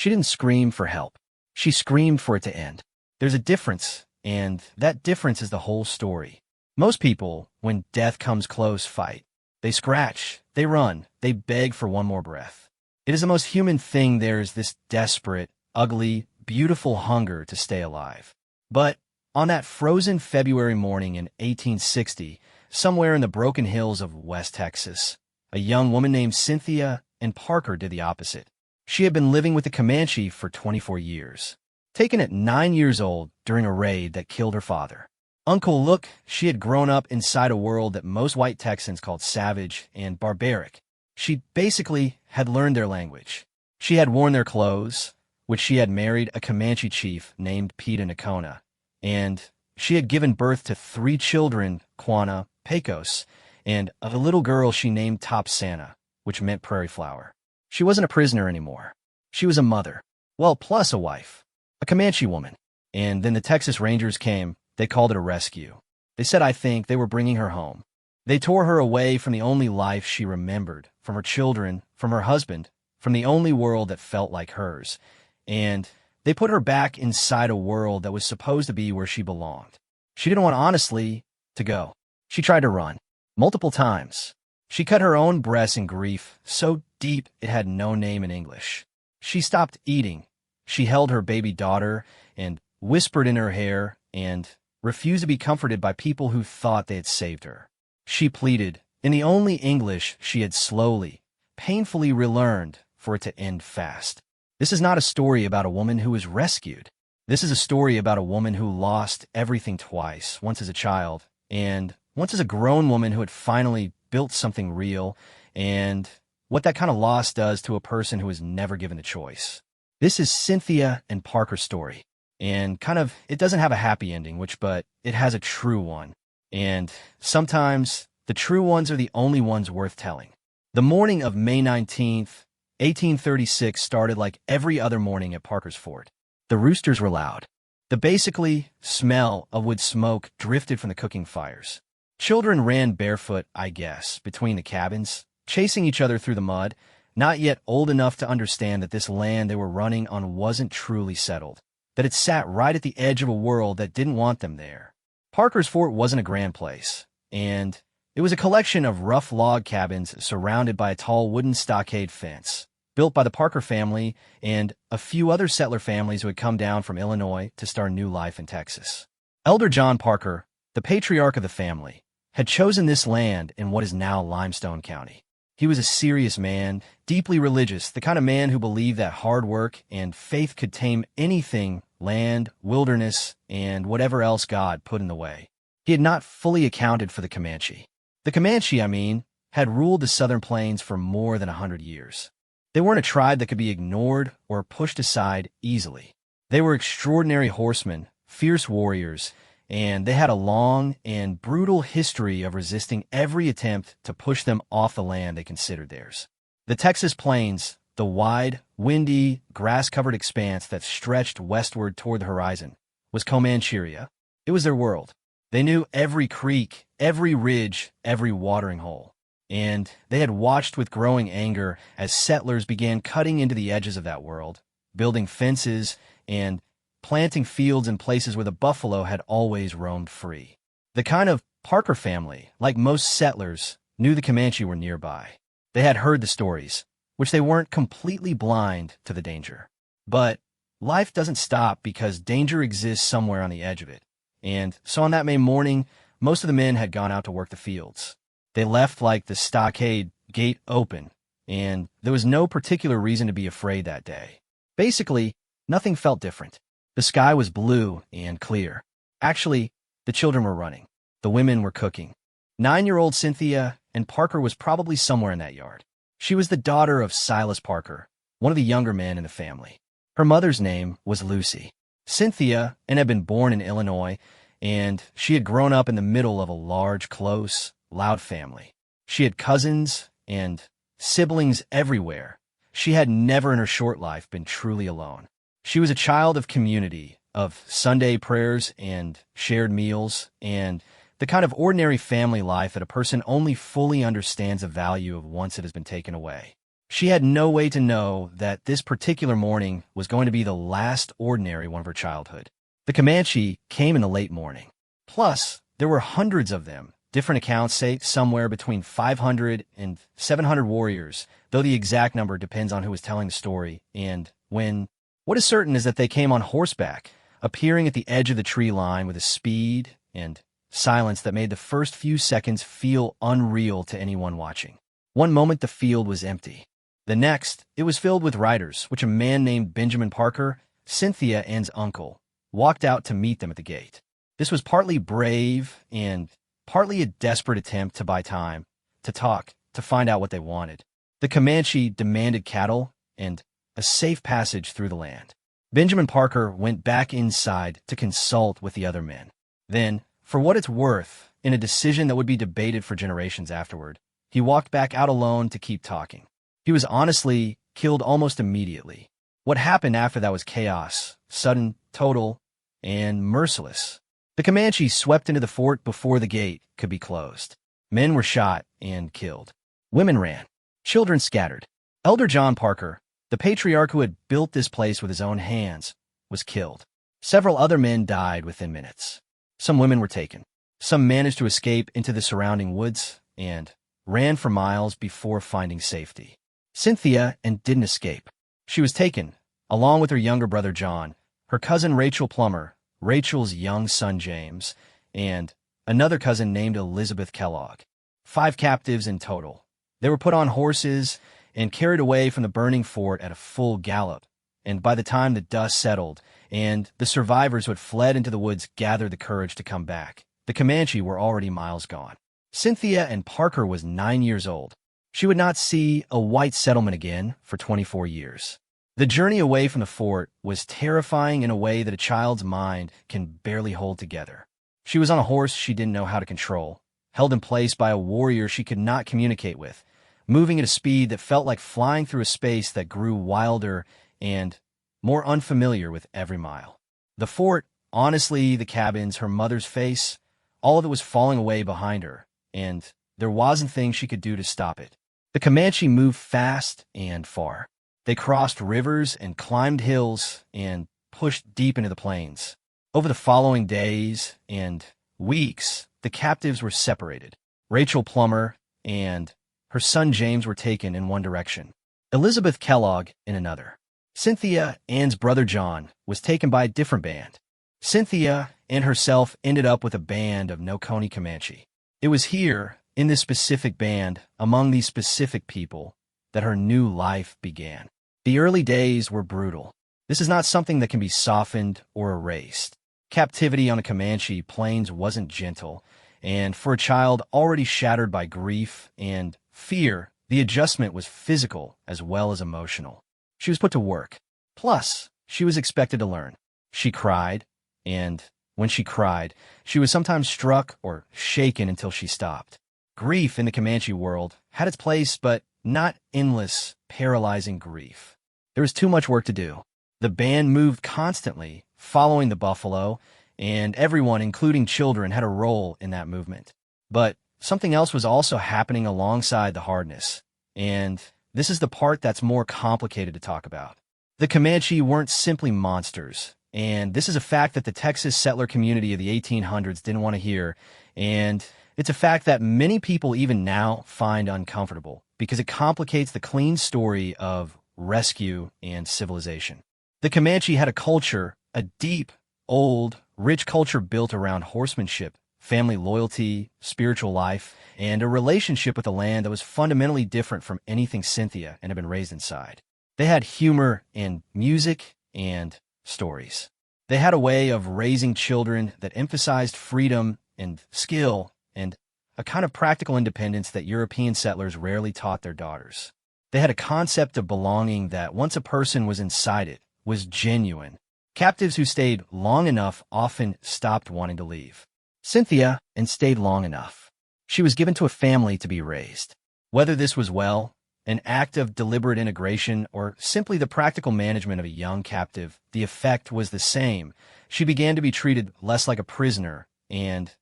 She didn't scream for help. She screamed for it to end. There's a difference, and that difference is the whole story. Most people, when death comes close, fight. They scratch, they run, they beg for one more breath. It is the most human thing. There's this desperate, ugly, beautiful hunger to stay alive. But on that frozen February morning in 1860, somewhere in the broken hills of West Texas, a young woman named Cynthia and Parker did the opposite. She had been living with the Comanche for 24 years, taken at 9 years old during a raid that killed her father. Uncle Look, she had grown up inside a world that most white Texans called savage and barbaric. She basically had learned their language. She had worn their clothes, which she had married a Comanche chief named Pita, and she had given birth to 3 children, Quanah, Pecos, and a little girl she named Top Santa, which meant prairie flower. She wasn't a prisoner anymore. She was a mother. Well, plus a wife. A Comanche woman. And then the Texas Rangers came. They called it a rescue. They said, I think, they were bringing her home. They tore her away from the only life she remembered, from her children, from her husband, from the only world that felt like hers. And they put her back inside a world that was supposed to be where she belonged. She didn't want, honestly, to go. She tried to run. Multiple times. She cut her own breasts in grief, so deep it had no name in English. She stopped eating. She held her baby daughter and whispered in her hair and refused to be comforted by people who thought they had saved her. She pleaded, in the only English she had slowly, painfully relearned, for it to end fast. This is not a story about a woman who was rescued. This is a story about a woman who lost everything twice, once as a child, and once as a grown woman who had finally built something real, and what that kind of loss does to a person who was never given the choice. This is Cynthia and Parker's story. And it doesn't have a happy ending, but it has a true one. And sometimes the true ones are the only ones worth telling. The morning of May 19th, 1836 started like every other morning at Parker's Fort. The roosters were loud. The basically smell of wood smoke drifted from the cooking fires. Children ran barefoot, I guess, between the cabins, chasing each other through the mud, not yet old enough to understand that this land they were running on wasn't truly settled, that it sat right at the edge of a world that didn't want them there. Parker's Fort wasn't a grand place, and it was a collection of rough log cabins surrounded by a tall wooden stockade fence, built by the Parker family and a few other settler families who had come down from Illinois to start new life in Texas. Elder John Parker, the patriarch of the family, had chosen this land in what is now Limestone County. He was a serious man, deeply religious, the kind of man who believed that hard work and faith could tame anything, land, wilderness, and whatever else God put in the way. He had not fully accounted for the Comanche. The Comanche, had ruled the southern plains for more than 100 years. They weren't a tribe that could be ignored or pushed aside easily. They were extraordinary horsemen, fierce warriors, and they had a long and brutal history of resisting every attempt to push them off the land they considered theirs. The Texas plains, the wide, windy, grass-covered expanse that stretched westward toward the horizon, was Comancheria. It was their world. They knew every creek, every ridge, every watering hole. And they had watched with growing anger as settlers began cutting into the edges of that world, building fences and planting fields in places where the buffalo had always roamed free. The kind of Parker family, like most settlers, knew the Comanche were nearby. They had heard the stories, which they weren't completely blind to the danger. But life doesn't stop because danger exists somewhere on the edge of it. And so on that May morning, most of the men had gone out to work the fields. They left like the stockade gate open, and there was no particular reason to be afraid that day. Basically, nothing felt different. The sky was blue and clear. Actually, the children were running. The women were cooking. 9-year-old Cynthia and Parker was probably somewhere in that yard. She was the daughter of Silas Parker, one of the younger men in the family. Her mother's name was Lucy. Cynthia had been born in Illinois, and she had grown up in the middle of a large, close, loud family. She had cousins and siblings everywhere. She had never in her short life been truly alone. She was a child of community, of Sunday prayers and shared meals, and the kind of ordinary family life that a person only fully understands the value of once it has been taken away. She had no way to know that this particular morning was going to be the last ordinary one of her childhood. The Comanche came in the late morning. Plus, there were hundreds of them. Different accounts say somewhere between 500 and 700 warriors, though the exact number depends on who is telling the story and when. What is certain is that they came on horseback, appearing at the edge of the tree line with a speed and silence that made the first few seconds feel unreal to anyone watching. One moment the field was empty. The next, it was filled with riders, which a man named Benjamin Parker, Cynthia Ann's uncle, walked out to meet them at the gate. This was partly brave and partly a desperate attempt to buy time, to talk, to find out what they wanted. The Comanche demanded cattle and a safe passage through the land. Benjamin Parker went back inside to consult with the other men. Then, for what it's worth, in a decision that would be debated for generations afterward, he walked back out alone to keep talking. He was honestly killed almost immediately. What happened after that was chaos, sudden, total, and merciless. The Comanche swept into the fort before the gate could be closed. Men were shot and killed. Women ran. Children scattered. Elder John Parker, the patriarch who had built this place with his own hands, was killed. Several other men died within minutes. Some women were taken. Some managed to escape into the surrounding woods and ran for miles before finding safety. Cynthia Ann didn't escape. She was taken, along with her younger brother John, her cousin Rachel Plummer, Rachel's young son James, and another cousin named Elizabeth Kellogg. 5 captives in total. They were put on horses and carried away from the burning fort at a full gallop, and by the time the dust settled and the survivors who had fled into the woods gathered the courage to come back, the Comanche were already miles gone. Cynthia Ann Parker was 9 years old. She would not see a white settlement again for 24 years. The journey away from the fort was terrifying in a way that a child's mind can barely hold together. She was on a horse she didn't know how to control, held in place by a warrior she could not communicate with, moving at a speed that felt like flying through a space that grew wilder and more unfamiliar with every mile. The fort, honestly, the cabins, her mother's face, all of it was falling away behind her, and there wasn't a thing she could do to stop it. The Comanche moved fast and far. They crossed rivers and climbed hills and pushed deep into the plains. Over the following days and weeks, the captives were separated. Rachel Plummer and her son James were taken in one direction, Elizabeth Kellogg in another. Cynthia Ann's brother John was taken by a different band. Cynthia Ann herself ended up with a band of Noconi Comanche. It was here, in this specific band, among these specific people, that her new life began. The early days were brutal. This is not something that can be softened or erased. Captivity on the Comanche plains wasn't gentle, and for a child already shattered by grief and fear, the adjustment was physical as well as emotional. She was put to work. Plus, she was expected to learn. She cried, and when she cried, she was sometimes struck or shaken until she stopped. Grief in the Comanche world had its place, but not endless, paralyzing grief. There was too much work to do. The band moved constantly, following the buffalo, and everyone, including children, had a role in that movement. But something else was also happening alongside the hardness, and this is the part that's more complicated to talk about. The Comanche weren't simply monsters, and this is a fact that the Texas settler community of the 1800s didn't want to hear, and it's a fact that many people even now find uncomfortable because it complicates the clean story of rescue and civilization. The Comanche had a culture, a deep, old, rich culture built around horsemanship, family loyalty, spiritual life, and a relationship with the land that was fundamentally different from anything Cynthia and had been raised inside. They had humor and music and stories. They had a way of raising children that emphasized freedom and skill and a kind of practical independence that European settlers rarely taught their daughters. They had a concept of belonging that, once a person was inside it, was genuine. Captives who stayed long enough often stopped wanting to leave. Cynthia Ann stayed long enough. She was given to a family to be raised. Whether this was, well, an act of deliberate integration or simply the practical management of a young captive, the effect was the same. She began to be treated less like a prisoner and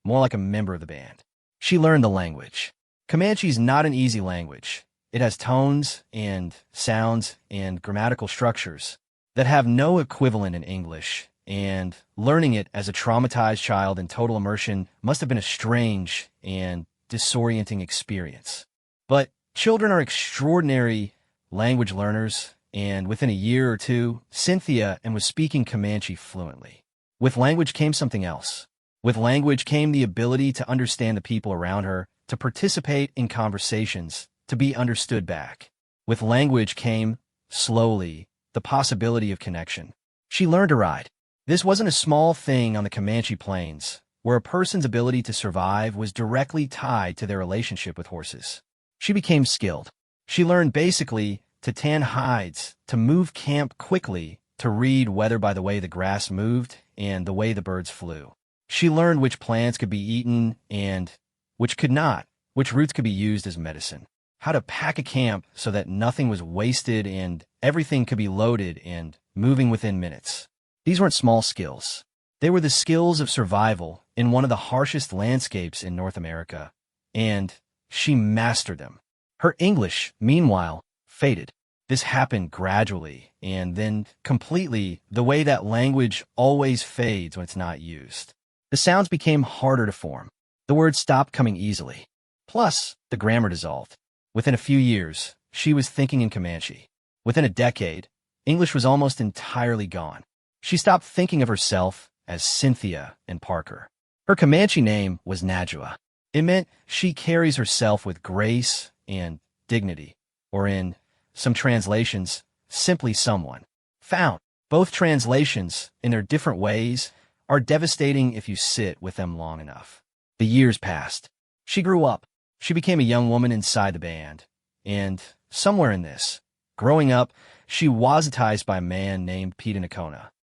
more like a member of the band. She learned the language. Comanche's not an easy language. It has tones and sounds and grammatical structures that have no equivalent in English, and learning it as a traumatized child in total immersion must have been a strange and disorienting experience. But children are extraordinary language learners, and within a year or two, Cynthia was speaking Comanche fluently. With language came something else. With language came the ability to understand the people around her, to participate in conversations, to be understood back. With language came, slowly, the possibility of connection. She learned to ride. This wasn't a small thing on the Comanche plains, where a person's ability to survive was directly tied to their relationship with horses. She became skilled. She learned basically to tan hides, to move camp quickly, to read weather by the way the grass moved and the way the birds flew. She learned which plants could be eaten and which could not, which roots could be used as medicine, how to pack a camp so that nothing was wasted and everything could be loaded and moving within minutes. These weren't small skills. They were the skills of survival in one of the harshest landscapes in North America, and she mastered them. Her English, meanwhile, faded. This happened gradually and then completely, the way that language always fades when it's not used. The sounds became harder to form. The words stopped coming easily. Plus, the grammar dissolved. Within a few years, she was thinking in Comanche. Within a decade, English was almost entirely gone. She stopped thinking of herself as Cynthia and Parker. Her Comanche name was Najwa. It meant she carries herself with grace and dignity, or in some translations, simply someone. Found. Both translations, in their different ways, are devastating if you sit with them long enough. The years passed. She grew up. She became a young woman inside the band. And somewhere in this, growing up, she was enticed by a man named Pleaded.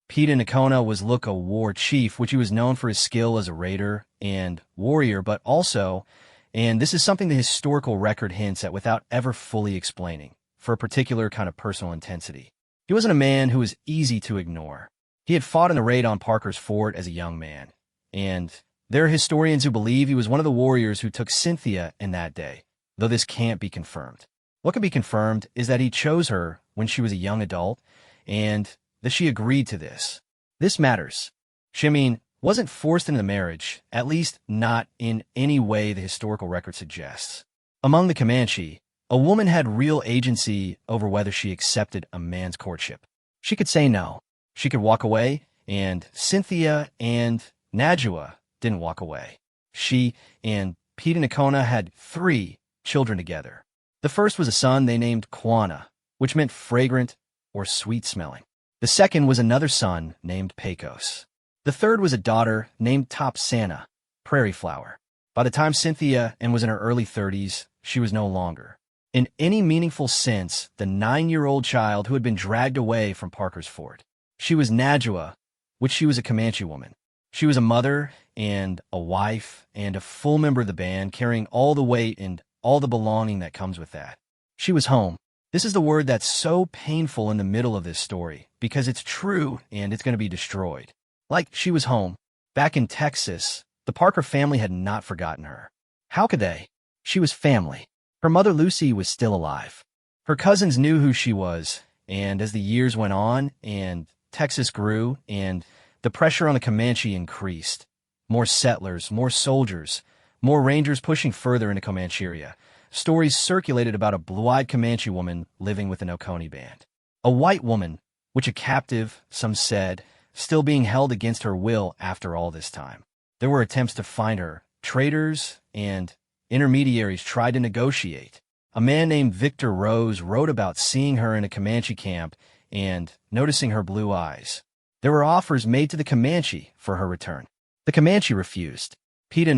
Pleaded was look a war chief, which he was known for his skill as a raider and warrior, but also, and this is something the historical record hints at without ever fully explaining, for a particular kind of personal intensity. He wasn't a man who was easy to ignore. He had fought in the raid on Parker's fort as a young man, and there are historians who believe he was one of the warriors who took Cynthia in that day, though this can't be confirmed. What can be confirmed is that he chose her when she was a young adult, and that she agreed to this. This matters. She wasn't forced into the marriage, at least not in any way the historical record suggests. Among the Comanche, a woman had real agency over whether she accepted a man's courtship. She could say no. She could walk away, and Cynthia and Najwa didn't walk away. She and Pleaded had 3 children together. The first was a son they named Quana, which meant fragrant or sweet-smelling. The second was another son named Pecos. The third was a daughter named Topsana, prairie flower. By the time Cynthia was in her early 30s, she was no longer, in any meaningful sense, the 9-year-old child who had been dragged away from Parker's fort. She was Najwa, which she was a Comanche woman. She was a mother and a wife and a full member of the band, carrying all the weight and all the belonging that comes with that. She was home. This is the word that's so painful in the middle of this story, because it's true and it's going to be destroyed. Like, she was home. Back in Texas, the Parker family had not forgotten her. How could they? She was family. Her mother Lucy was still alive. Her cousins knew who she was, and as the years went on and Texas grew and the pressure on the Comanche increased, more settlers, more soldiers, more rangers pushing further into Comancheria, stories circulated about a blue-eyed Comanche woman living with an Oconee band. A white woman, which a captive, some said, still being held against her will after all this time. There were attempts to find her. Traders and intermediaries tried to negotiate. A man named Victor Rose wrote about seeing her in a Comanche camp and noticing her blue eyes. There were offers made to the Comanche for her return. The Comanche refused. Pleaded,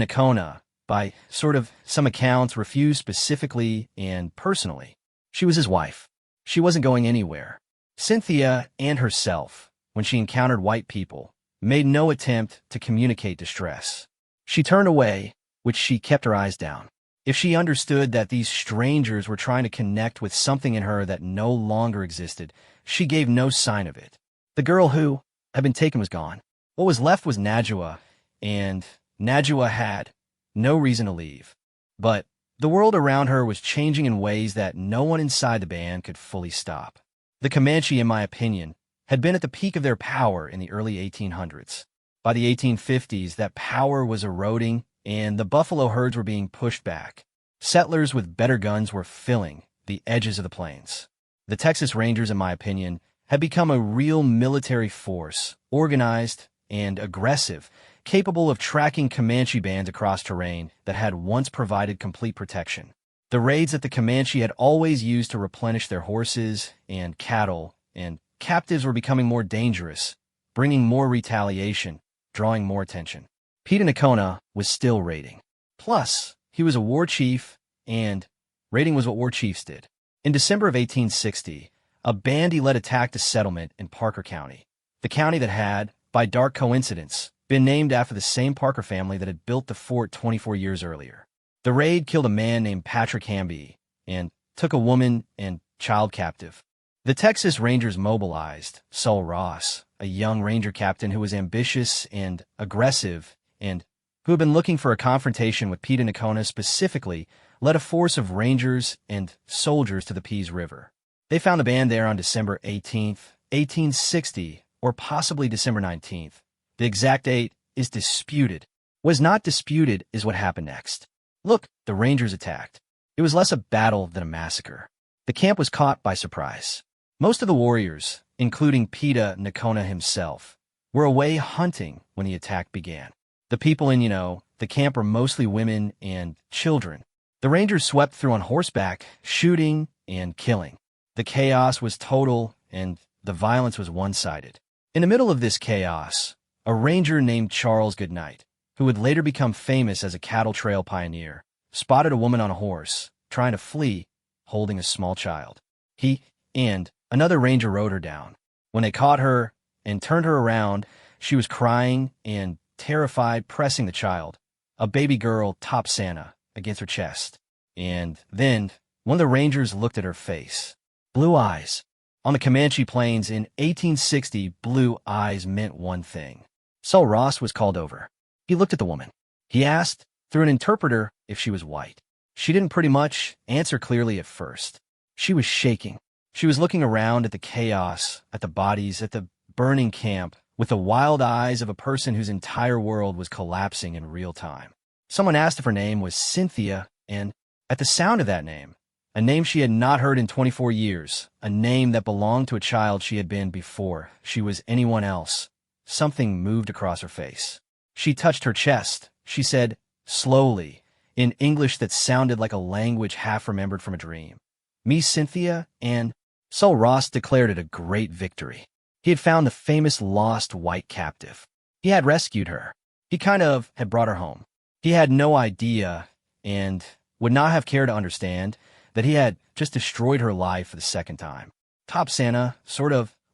by some accounts, refused specifically and personally. She was his wife. She wasn't going anywhere. Cynthia and herself, when she encountered white people, made no attempt to communicate distress. She turned away, which she kept her eyes down. If she understood that these strangers were trying to connect with something in her that no longer existed, she gave no sign of it. The girl who had been taken was gone. What was left was Najwa, and Najwa had no reason to leave. But The world around her was changing in ways that no one inside the band could fully stop. The Comanche, in my opinion, had been at the peak of their power in the early 1800s. By the 1850s, that power was eroding, and the buffalo herds were being pushed back. Settlers with better guns were filling the edges of the plains. The Texas Rangers, in my opinion, had become a real military force, organized and aggressive, capable of tracking Comanche bands across terrain that had once provided complete protection. The raids that the Comanche had always used to replenish their horses and cattle and captives were becoming more dangerous, bringing more retaliation, drawing more attention. Pleaded was still raiding. Plus, he was a war chief, and raiding was what war chiefs did. In December of 1860, a bandy-led attacked a settlement in Parker County, the county that had, by dark coincidence, been named after the same Parker family that had built the fort 24 years earlier. The raid killed a man named Patrick Hamby and took a woman and child captive. The Texas Rangers mobilized Sol Ross, a young ranger captain who was ambitious and aggressive and who had been looking for a confrontation with Pete and Nakona specifically, led a force of rangers and soldiers to the Pease River. They found the band there on December 18th, 1860, or possibly December 19th. The exact date is disputed. What is not disputed is what happened next. Look, the Rangers attacked. It was less a battle than a massacre. The camp was caught by surprise. Most of the warriors, including Peta Nakona himself, were away hunting when the attack began. The people in, the camp were mostly women and children. The Rangers swept through on horseback, shooting and killing. The chaos was total, and the violence was one-sided. In the middle of this chaos, a ranger named Charles Goodnight, who would later become famous as a cattle trail pioneer, spotted a woman on a horse, trying to flee, holding a small child. He and another ranger rode her down. When they caught her and turned her around, she was crying and terrified, pressing the child, a baby girl, Top Santa, against her chest. And then one of the rangers looked at her face. Blue eyes. On the Comanche Plains in 1860, blue eyes meant one thing. Sol Ross was called over. He looked at the woman. He asked, through an interpreter, if she was white. She didn't pretty much answer clearly at first. She was shaking. She was looking around at the chaos, at the bodies, at the burning camp, with the wild eyes of a person whose entire world was collapsing in real time. Someone asked if her name was Cynthia, and at the sound of that name, a name she had not heard in 24 years, a name that belonged to a child she had been before she was anyone else, something moved across her face. She touched her chest. She said, slowly, in English that sounded like a language half-remembered from a dream, "Me, Cynthia," and Sol Ross declared it a great victory. He had found the famous lost white captive. He had rescued her. He kind of had brought her home. He had no idea, and would not have cared to understand, that he had just destroyed her life for the second time. Top Santa,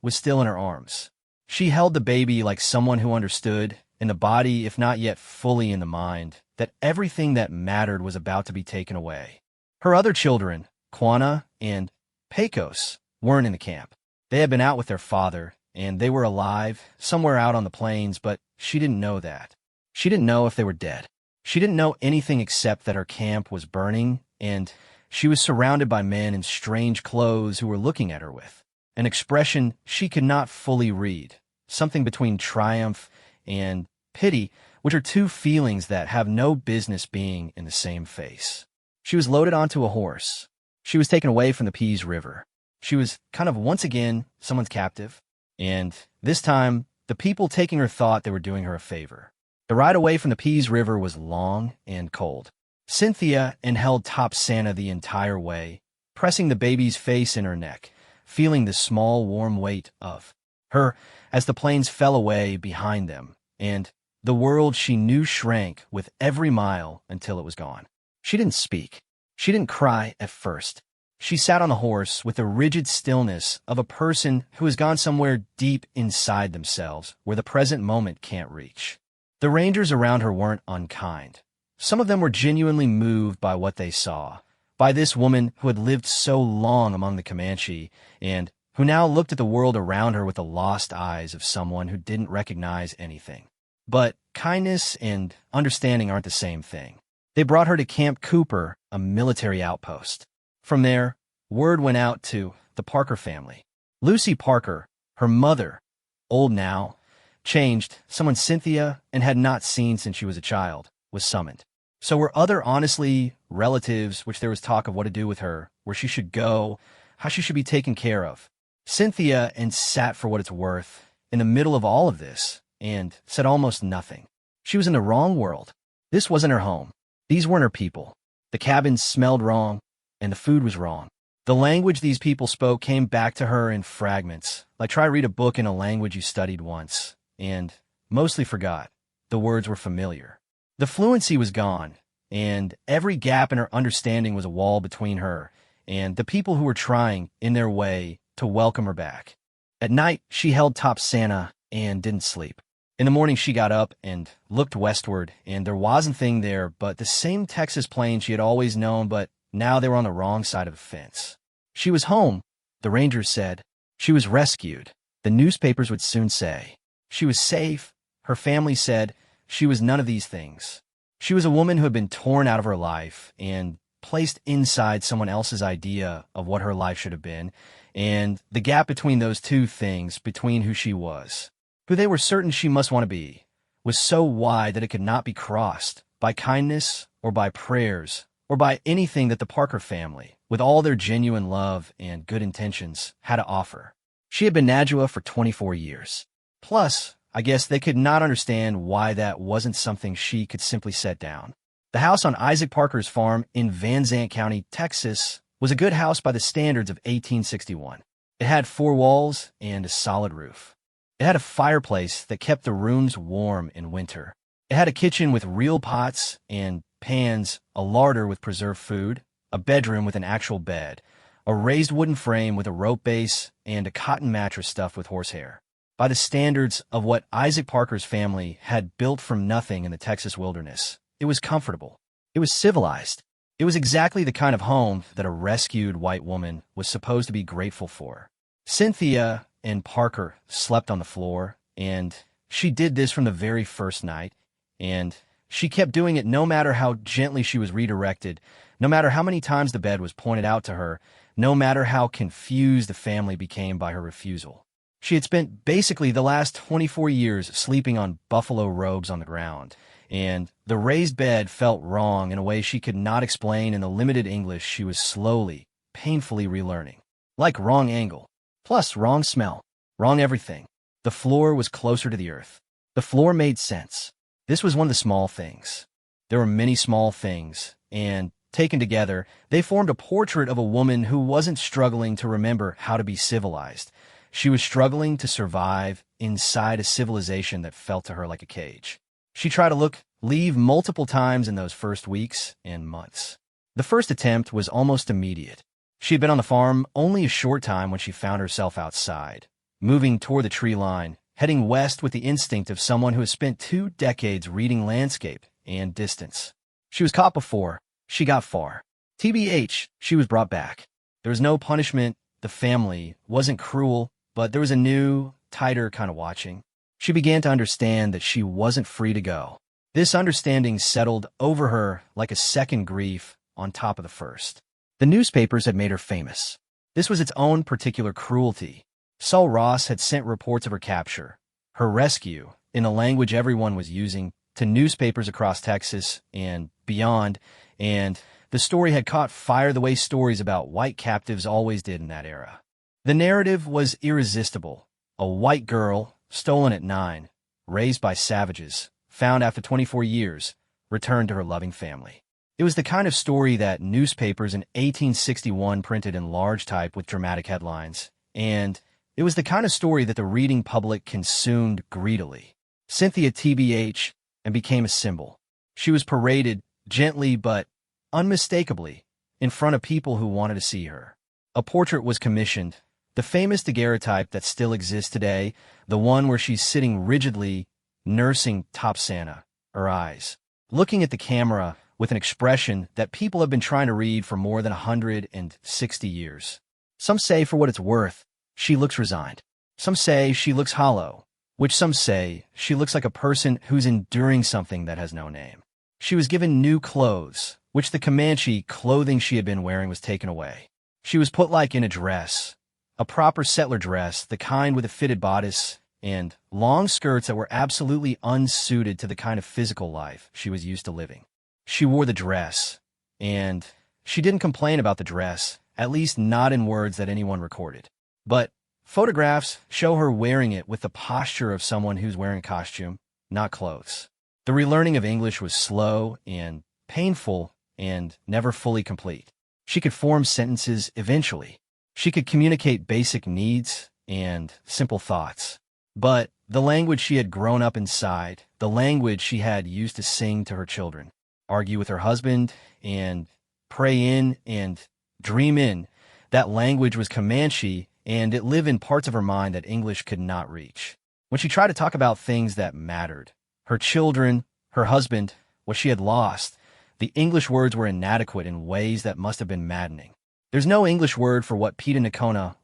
was still in her arms. She held the baby like someone who understood, in the body if not yet fully in the mind, that everything that mattered was about to be taken away. Her other children, Quanah and Pecos, weren't in the camp. They had been out with their father, and they were alive, somewhere out on the plains, but she didn't know that. She didn't know if they were dead. She didn't know anything except that her camp was burning, and she was surrounded by men in strange clothes who were looking at her with an expression she could not fully read, something between triumph and pity, which are two feelings that have no business being in the same face. She was loaded onto a horse. She was taken away from the Pease River. She was kind of once again someone's captive, and this time the people taking her thought they were doing her a favor. The ride away from the Pease River was long and cold. Cynthia held Top Santa the entire way, pressing the baby's face in her neck, feeling the small warm weight of her as the planes fell away behind them, and the world she knew shrank with every mile until it was gone. She didn't speak. She didn't cry at first. She sat on the horse with the rigid stillness of a person who has gone somewhere deep inside themselves where the present moment can't reach. The rangers around her weren't unkind. Some of them were genuinely moved by what they saw, by this woman who had lived so long among the Comanche and who now looked at the world around her with the lost eyes of someone who didn't recognize anything. But kindness and understanding aren't the same thing. They brought her to Camp Cooper, a military outpost. From there, word went out to the Parker family. Lucy Parker, her mother, old now, changed, someone Cynthia and had not seen since she was a child, was summoned. So were other honestly relatives, which there was talk of what to do with her, where she should go, how she should be taken care of. Cynthia and sat for what it's worth in the middle of all of this and said almost nothing. She was in the wrong world. This wasn't her home. These weren't her people. The cabins smelled wrong, and the food was wrong. The language these people spoke came back to her in fragments, like try to read a book in a language you studied once, and mostly forgot. The words were familiar. The fluency was gone, and every gap in her understanding was a wall between her and the people who were trying, in their way, to welcome her back. At night, she held top Santa and didn't sleep. In the morning, she got up and looked westward, and there wasn't a thing there but the same Texas plains she had always known, but now they were on the wrong side of the fence. She was home, the rangers said. She was rescued, the newspapers would soon say. She was safe, her family said. She was none of these things. She was a woman who had been torn out of her life and placed inside someone else's idea of what her life should have been, and the gap between those two things, between who she was, who they were certain she must want to be, was so wide that it could not be crossed by kindness or by prayers or by anything that the Parker family, with all their genuine love and good intentions, had to offer. She had been Najwa for 24 years. Plus, I guess they could not understand why that wasn't something she could simply set down. The house on Isaac Parker's farm in Van Zandt County, Texas, was a good house by the standards of 1861. It had 4 walls and a solid roof. It had a fireplace that kept the rooms warm in winter. It had a kitchen with real pots and pans, a larder with preserved food, a bedroom with an actual bed, a raised wooden frame with a rope base, and a cotton mattress stuffed with horsehair. By the standards of what Isaac Parker's family had built from nothing in the Texas wilderness, it was comfortable. It was civilized. It was exactly the kind of home that a rescued white woman was supposed to be grateful for. Cynthia and Parker slept on the floor, and she did this from the very first night, and she kept doing it no matter how gently she was redirected, no matter how many times the bed was pointed out to her, no matter how confused the family became by her refusal. She had spent basically the last 24 years sleeping on buffalo robes on the ground, and the raised bed felt wrong in a way she could not explain in the limited English she was slowly, painfully relearning. Like wrong angle, plus wrong smell, wrong everything. The floor was closer to the earth. The floor made sense. This was one of the small things. There were many small things, and taken together, they formed a portrait of a woman who wasn't struggling to remember how to be civilized. She was struggling to survive inside a civilization that felt to her like a cage. She tried to leave multiple times in those first weeks and months. The first attempt was almost immediate. She had been on the farm only a short time when she found herself outside, moving toward the tree line, heading west with the instinct of someone who has spent 2 decades reading landscape and distance. She was caught before. She got far. TBH, she was brought back. There was no punishment. The family wasn't cruel, but there was a new, tighter kind of watching. She began to understand that she wasn't free to go. This understanding settled over her like a second grief on top of the first. The newspapers had made her famous. This was its own particular cruelty. Saul Ross had sent reports of her capture, her rescue, in a language everyone was using, to newspapers across Texas and beyond, and the story had caught fire the way stories about white captives always did in that era. The narrative was irresistible. A white girl, stolen at 9, raised by savages, found after 24 years, returned to her loving family. It was the kind of story that newspapers in 1861 printed in large type with dramatic headlines, and it was the kind of story that the reading public consumed greedily. Cynthia TBH and became a symbol. She was paraded, gently but unmistakably, in front of people who wanted to see her. A portrait was commissioned, the famous daguerreotype that still exists today, the one where she's sitting rigidly, nursing Top Santa, her eyes, looking at the camera with an expression that people have been trying to read for more than 160 years. Some say, for what it's worth, she looks resigned. Some say she looks hollow, which some say she looks like a person who's enduring something that has no name. She was given new clothes, which the Comanche clothing she had been wearing was taken away. She was put like in a dress, a proper settler dress, the kind with a fitted bodice and long skirts that were absolutely unsuited to the kind of physical life she was used to living. She wore the dress, and she didn't complain about the dress, at least not in words that anyone recorded. But photographs show her wearing it with the posture of someone who's wearing a costume, not clothes. The relearning of English was slow and painful and never fully complete. She could form sentences eventually. She could communicate basic needs and simple thoughts. But the language she had grown up inside, the language she had used to sing to her children, argue with her husband, and pray in and dream in, that language was Comanche, and it lived in parts of her mind that English could not reach. When she tried to talk about things that mattered, her children, her husband, what she had lost, the English words were inadequate in ways that must have been maddening. There's no English word for what Pleaded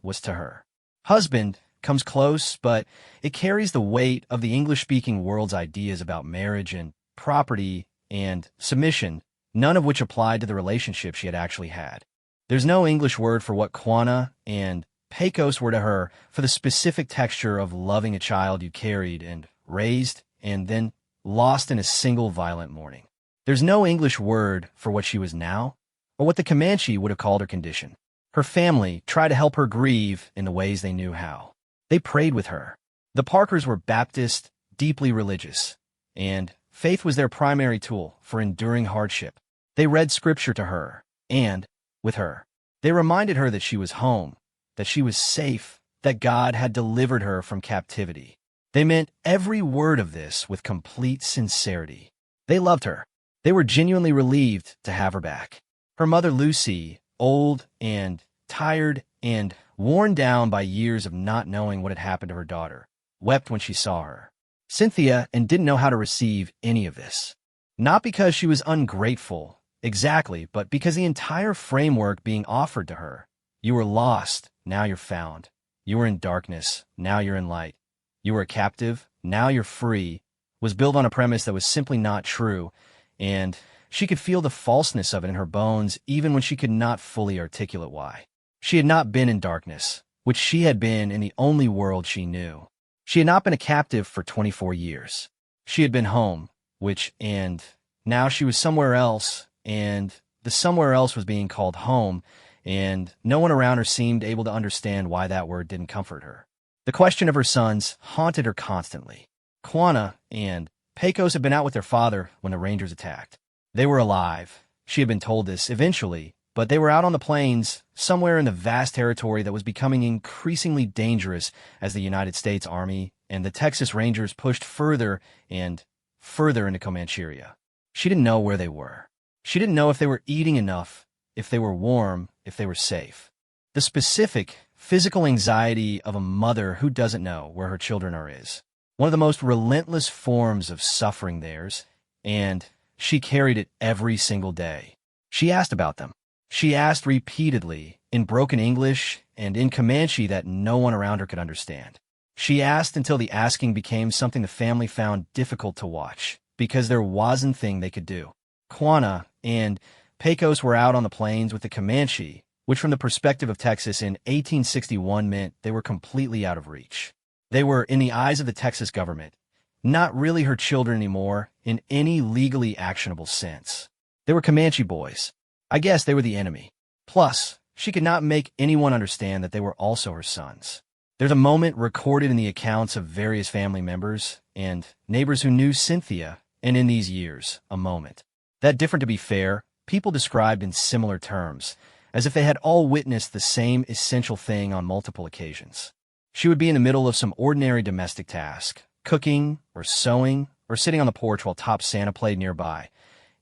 was to her. Husband comes close, but it carries the weight of the English-speaking world's ideas about marriage and property and submission, none of which applied to the relationship she had actually had. There's no English word for what Quana and Pecos were to her for the specific texture of loving a child you carried and raised and then lost in a single violent morning. There's no English word for what she was now, or what the Comanche would have called her condition. Her family tried to help her grieve in the ways they knew how. They prayed with her. The Parkers were Baptist, deeply religious, and faith was their primary tool for enduring hardship. They read scripture to her, and, with her, they reminded her that she was home, that she was safe, that God had delivered her from captivity. They meant every word of this with complete sincerity. They loved her. They were genuinely relieved to have her back. Her mother Lucy, old and tired and worn down by years of not knowing what had happened to her daughter, wept when she saw her. Cynthia and didn't know how to receive any of this. Not because she was ungrateful, exactly, but because the entire framework being offered to her, you were lost, now you're found. You were in darkness, now you're in light. You were a captive, now you're free, was built on a premise that was simply not true, and she could feel the falseness of it in her bones even when she could not fully articulate why. She had not been in darkness, which she had been in the only world she knew. She had not been a captive for 24 years. She had been home, and now she was somewhere else, and the somewhere else was being called home, and no one around her seemed able to understand why that word didn't comfort her. The question of her sons haunted her constantly. Quana and Pecos had been out with their father when the Rangers attacked. They were alive. She had been told this eventually, but they were out on the plains, somewhere in the vast territory that was becoming increasingly dangerous as the United States Army and the Texas Rangers pushed further and further into Comanche. She didn't know where they were. She didn't know if they were eating enough, if they were warm, if they were safe. The specific physical anxiety of a mother who doesn't know where her children are is one of the most relentless forms of suffering theirs, and she carried it every single day. She asked about them. She asked repeatedly, in broken English and in Comanche that no one around her could understand. She asked until the asking became something the family found difficult to watch, because there wasn't a thing they could do. Quana and Pecos were out on the plains with the Comanche, which from the perspective of Texas in 1861 meant they were completely out of reach. They were, in the eyes of the Texas government, not really her children anymore in any legally actionable sense. They were Comanche boys. I guess they were the enemy. Plus, she could not make anyone understand that they were also her sons. There's a moment recorded in the accounts of various family members and neighbors who knew Cynthia, and in these years, a moment. That different, to be fair, people described in similar terms, as if they had all witnessed the same essential thing on multiple occasions. She would be in the middle of some ordinary domestic task, cooking or sewing or sitting on the porch while Top Santa played nearby,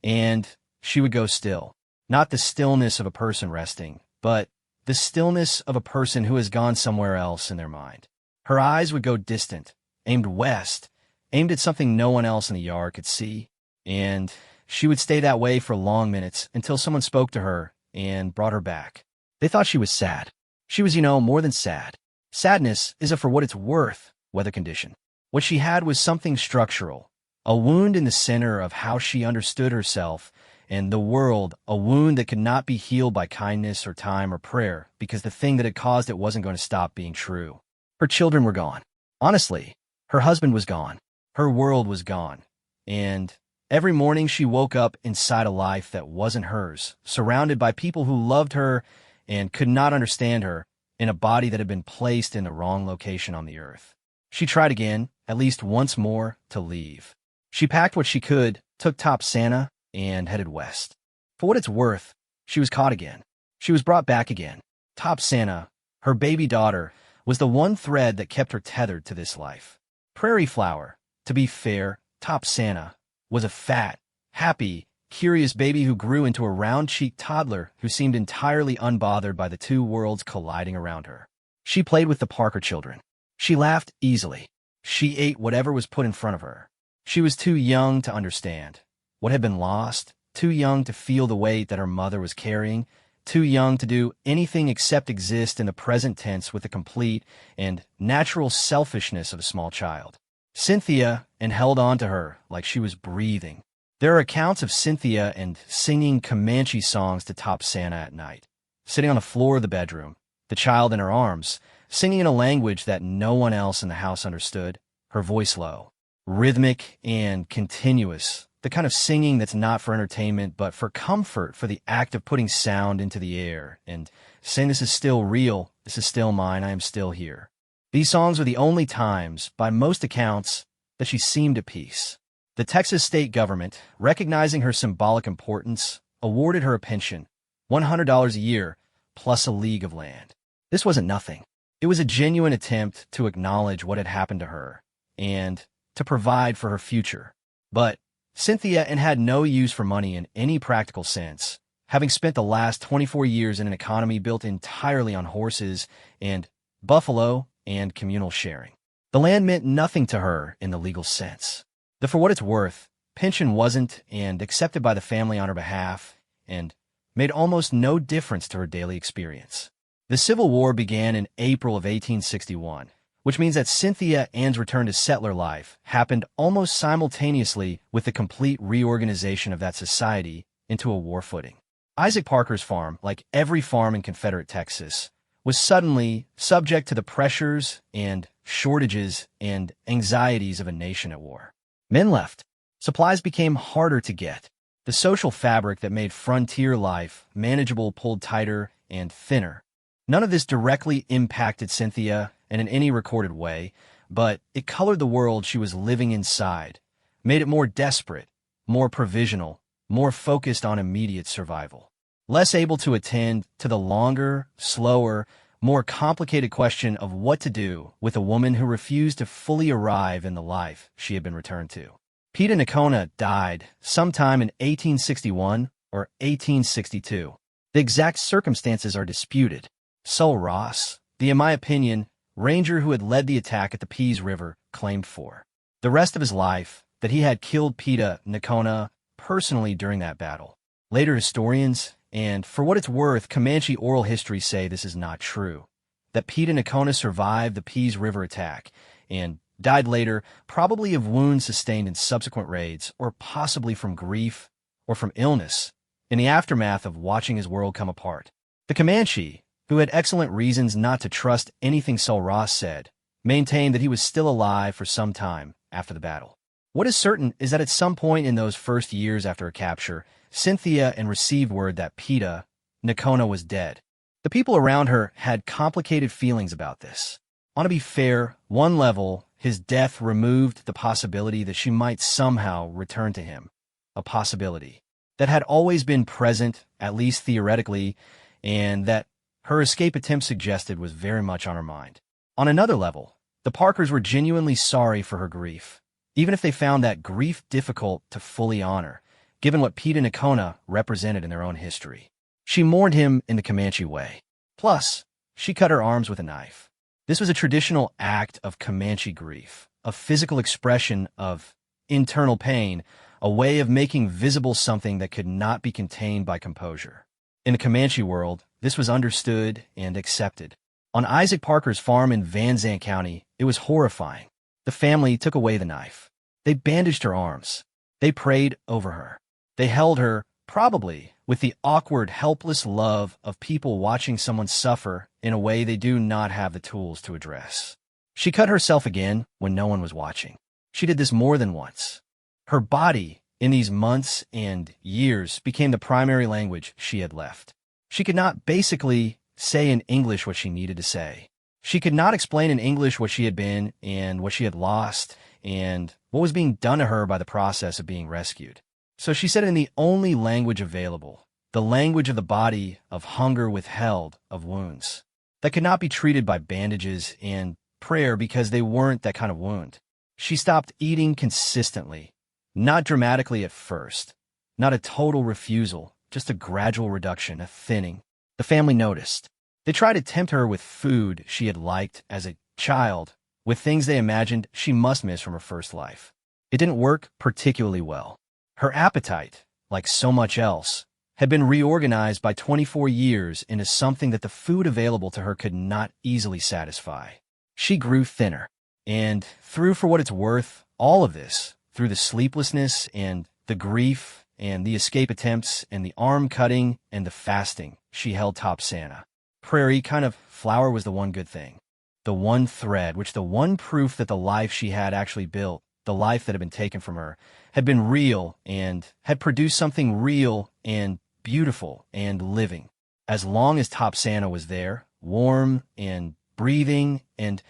and she would go still. Not the stillness of a person resting, but the stillness of a person who has gone somewhere else in their mind. Her eyes would go distant, aimed west, aimed at something no one else in the yard could see, and she would stay that way for long minutes until someone spoke to her and brought her back. They thought she was sad. She was, more than sad. Sadness is a for what it's worth weather condition. What she had was something structural, A wound in the center of how she understood herself and the world, a wound that could not be healed by kindness or time or prayer because the thing that had caused it wasn't going to stop being true. Her children were gone. Honestly, her husband was gone. Her world was gone. And every morning she woke up inside a life that wasn't hers, surrounded by people who loved her and could not understand her, in a body that had been placed in the wrong location on the earth. She tried again, at least once more, to leave. She packed what she could, took top Santa, and headed west. For what it's worth, she was caught again. She was brought back again. Top Santa, her baby daughter, was the one thread that kept her tethered to this life. Prairie Flower, to be fair, Top Santa, was a fat, happy, curious baby who grew into a round-cheeked toddler who seemed entirely unbothered by the two worlds colliding around her. She played with the Parker children. She laughed easily. She ate whatever was put in front of her. She was too young to understand what had been lost, too young to feel the weight that her mother was carrying, too young to do anything except exist in the present tense with the complete and natural selfishness of a small child. Cynthia and held on to her like she was breathing. There are accounts of Cynthia and singing Comanche songs to Top Santa at night, sitting on the floor of the bedroom, the child in her arms, singing in a language that no one else in the house understood, her voice low, rhythmic and continuous, the kind of singing that's not for entertainment but for comfort, for the act of putting sound into the air and saying this is still real, this is still mine, I am still here. These songs were the only times, by most accounts, that she seemed at peace. The Texas state government, recognizing her symbolic importance, awarded her a pension, $100 a year, plus a league of land. This wasn't nothing. It was a genuine attempt to acknowledge what had happened to her and to provide for her future. But Cynthia had no use for money in any practical sense, having spent the last 24 years in an economy built entirely on horses and buffalo and communal sharing. The land meant nothing to her in the legal sense. The for what it's worth, pension wasn't and accepted by the family on her behalf and made almost no difference to her daily experience. The Civil War began in April of 1861, which means that Cynthia Ann's return to settler life happened almost simultaneously with the complete reorganization of that society into a war footing. Isaac Parker's farm, like every farm in Confederate Texas, was suddenly subject to the pressures and shortages and anxieties of a nation at war. Men left. Supplies became harder to get. The social fabric that made frontier life manageable pulled tighter and thinner. None of this directly impacted Cynthia and in any recorded way, but it colored the world she was living inside, made it more desperate, more provisional, more focused on immediate survival. Less able to attend to the longer, slower, more complicated question of what to do with a woman who refused to fully arrive in the life she had been returned to. Peta Nocona died sometime in 1861 or 1862. The exact circumstances are disputed. Sul Ross, the, in my opinion, ranger who had led the attack at the Pease River, claimed for the rest of his life that he had killed Peta Nocona personally during that battle. Later historians, and for what it's worth, Comanche oral history say this is not true, that Peta Nocona survived the Pease River attack and died later, probably of wounds sustained in subsequent raids, or possibly from grief or from illness, in the aftermath of watching his world come apart. The Comanche, who had excellent reasons not to trust anything Sul Ross said, maintained that he was still alive for some time after the battle. What is certain is that at some point in those first years after her capture, Cynthia received word that Peta Nocona was dead. The people around her had complicated feelings about this. On to be fair, one level, his death removed the possibility that she might somehow return to him, a possibility that had always been present, at least theoretically, and that her escape attempt suggested was very much on her mind. On another level, the Parkers were genuinely sorry for her grief, even if they found that grief difficult to fully honor, given what Peta Nocona represented in their own history. She mourned him in the Comanche way. Plus, she cut her arms with a knife. This was a traditional act of Comanche grief, a physical expression of internal pain, a way of making visible something that could not be contained by composure. In the Comanche world, this was understood and accepted. On Isaac Parker's farm in Van Zandt County, it was horrifying. The family took away the knife. They bandaged her arms. They prayed over her. They held her, probably with the awkward, helpless love of people watching someone suffer in a way they do not have the tools to address. She cut herself again when no one was watching. She did this more than once. Her body, in these months and years, became the primary language she had left. She could not basically say in English what she needed to say. She could not explain in English what she had been and what she had lost and what was being done to her by the process of being rescued. So she said in the only language available, the language of the body, of hunger withheld, of wounds, that could not be treated by bandages and prayer because they weren't that kind of wound. She stopped eating consistently, not dramatically at first, not a total refusal, just a gradual reduction, a thinning. The family noticed. They tried to tempt her with food she had liked as a child, with things they imagined she must miss from her first life. It didn't work particularly well. Her appetite, like so much else, had been reorganized by 24 years into something that the food available to her could not easily satisfy. She grew thinner, and through, for what it's worth, all of this, through the sleeplessness and the grief and the escape attempts and the arm cutting and the fasting, she held top Santa. Prairie kind of flour was the one good thing, the one thread, which the one proof that the life she had actually built, the life that had been taken from her, had been real and had produced something real and beautiful and living. As long as Top Santa was there, warm and breathing and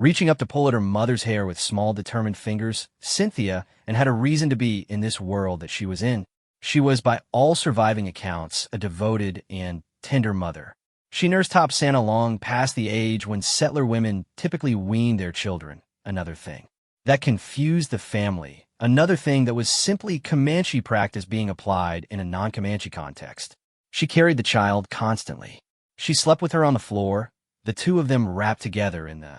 reaching up to pull at her mother's hair with small, determined fingers, Cynthia, and had a reason to be in this world that she was in. She was, by all surviving accounts, a devoted and tender mother. She nursed Top Santa long past the age when settler women typically weaned their children, another thing that confused the family, another thing that was simply Comanche practice being applied in a non-Comanche context. She carried the child constantly. She slept with her on the floor, the two of them wrapped together in the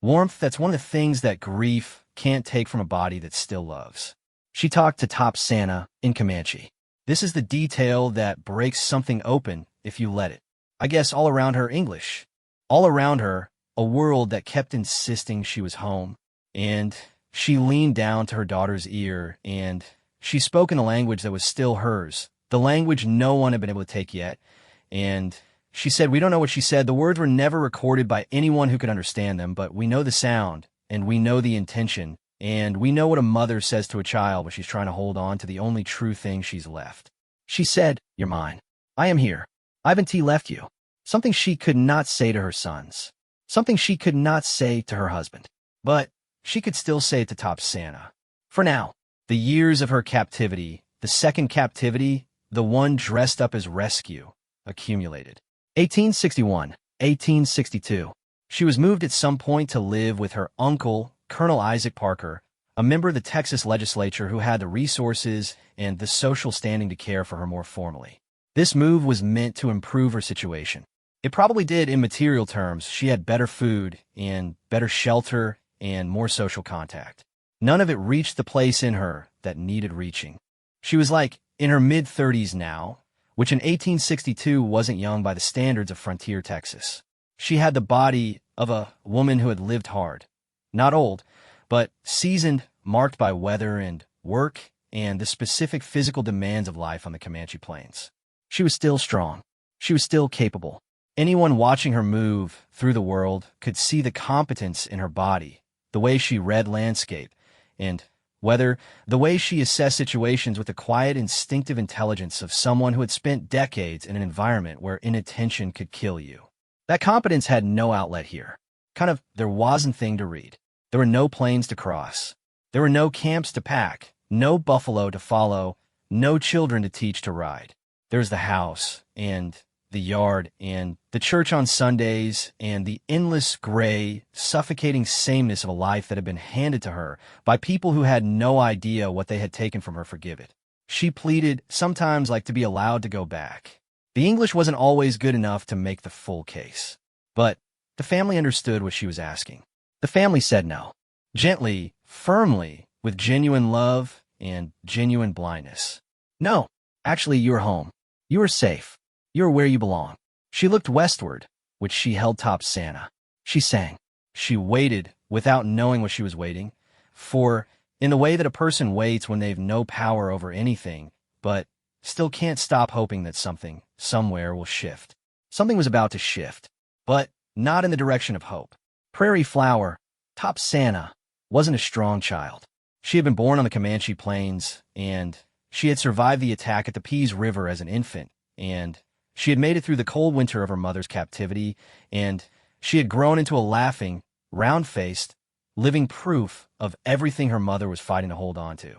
warmth that's one of the things that grief can't take from a body that still loves. She talked to Top Santa in Comanche. This is the detail that breaks something open if you let it. I guess all around her English. All around her, a world that kept insisting she was home. And she leaned down to her daughter's ear, and she spoke in a language that was still hers, the language no one had been able to take yet. And she said, we don't know what she said. The words were never recorded by anyone who could understand them, but we know the sound, and we know the intention, and we know what a mother says to a child when she's trying to hold on to the only true thing she's left. She said, you're mine. I am here. I haven't left you. Something she could not say to her sons. Something she could not say to her husband. But she could still say it to Top Santa. For now, the years of her captivity, the second captivity, the one dressed up as rescue, accumulated. 1861, 1862. She was moved at some point to live with her uncle, Colonel Isaac Parker, a member of the Texas legislature who had the resources and the social standing to care for her more formally. This move was meant to improve her situation. It probably did in material terms. She had better food and better shelter and more social contact. None of it reached the place in her that needed reaching. She was like in her mid-30s now, which in 1862 wasn't young by the standards of frontier Texas. She had the body of a woman who had lived hard. Not old, but seasoned, marked by weather and work and the specific physical demands of life on the Comanche Plains. She was still strong. She was still capable. Anyone watching her move through the world could see the competence in her body, the way she read landscape, and weather, the way she assessed situations with the quiet, instinctive intelligence of someone who had spent decades in an environment where inattention could kill you. That competence had no outlet here. There wasn't thing to read. There were no plains to cross. There were no camps to pack, no buffalo to follow, no children to teach to ride. There's the house, and the yard, and the church on Sundays, and the endless, gray, suffocating sameness of a life that had been handed to her by people who had no idea what they had taken from her. Forgive it. She pleaded, sometimes like to be allowed to go back. The English wasn't always good enough to make the full case. But the family understood what she was asking. The family said no. Gently, firmly, with genuine love and genuine blindness. No, actually, you're home. You are safe. You're where you belong. She looked westward, which she held top Santa. She sang. She waited, without knowing what she was waiting, for, in the way that a person waits when they've no power over anything, but still can't stop hoping that something, somewhere, will shift. Something was about to shift, but not in the direction of hope. Prairie Flower, Top Santa, wasn't a strong child. She had been born on the Comanche plains, and she had survived the attack at the Pease River as an infant, and she had made it through the cold winter of her mother's captivity, and she had grown into a laughing, round-faced, living proof of everything her mother was fighting to hold on to.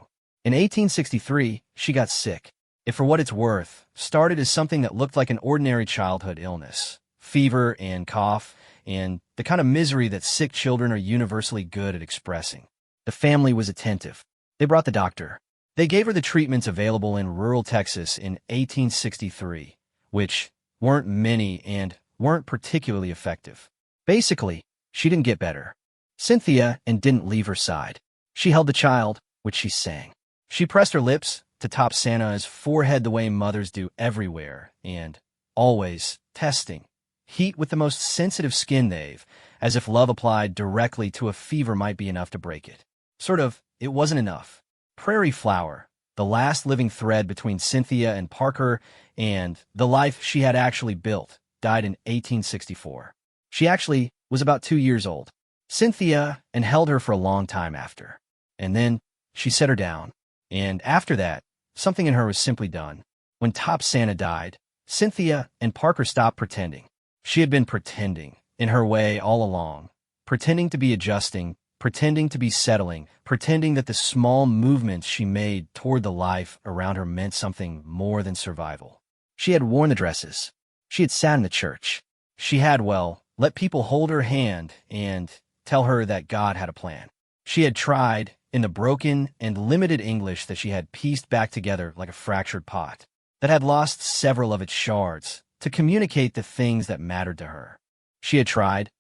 In 1863, she got sick. It, for what it's worth, started as something that looked like an ordinary childhood illness. Fever and cough, and the kind of misery that sick children are universally good at expressing. The family was attentive. They brought the doctor. They gave her the treatments available in rural Texas in 1863, which weren't many and weren't particularly effective. Basically, she didn't get better. Cynthia and didn't leave her side. She held the child, which she sang. She pressed her lips to Top Santa's forehead the way mothers do everywhere, and always testing. Heat with the most sensitive skin they've, as if love applied directly to a fever might be enough to break it. Sort of, it wasn't enough. Prairie Flower, the last living thread between Cynthia and Parker and the life she had actually built, died in 1864. She actually was about 2 years old. Cynthia and held her for a long time after. And then she set her down. And after that, something in her was simply done. When Top Santa died, Cynthia and Parker stopped pretending. She had been pretending, in her way all along, pretending to be adjusting, pretending to be settling, pretending that the small movements she made toward the life around her meant something more than survival. She had worn the dresses. She had sat in the church. She had, well, let people hold her hand and tell her that God had a plan. She had tried, in the broken and limited English that she had pieced back together like a fractured pot, that had lost several of its shards, to communicate the things that mattered to her. She had tried,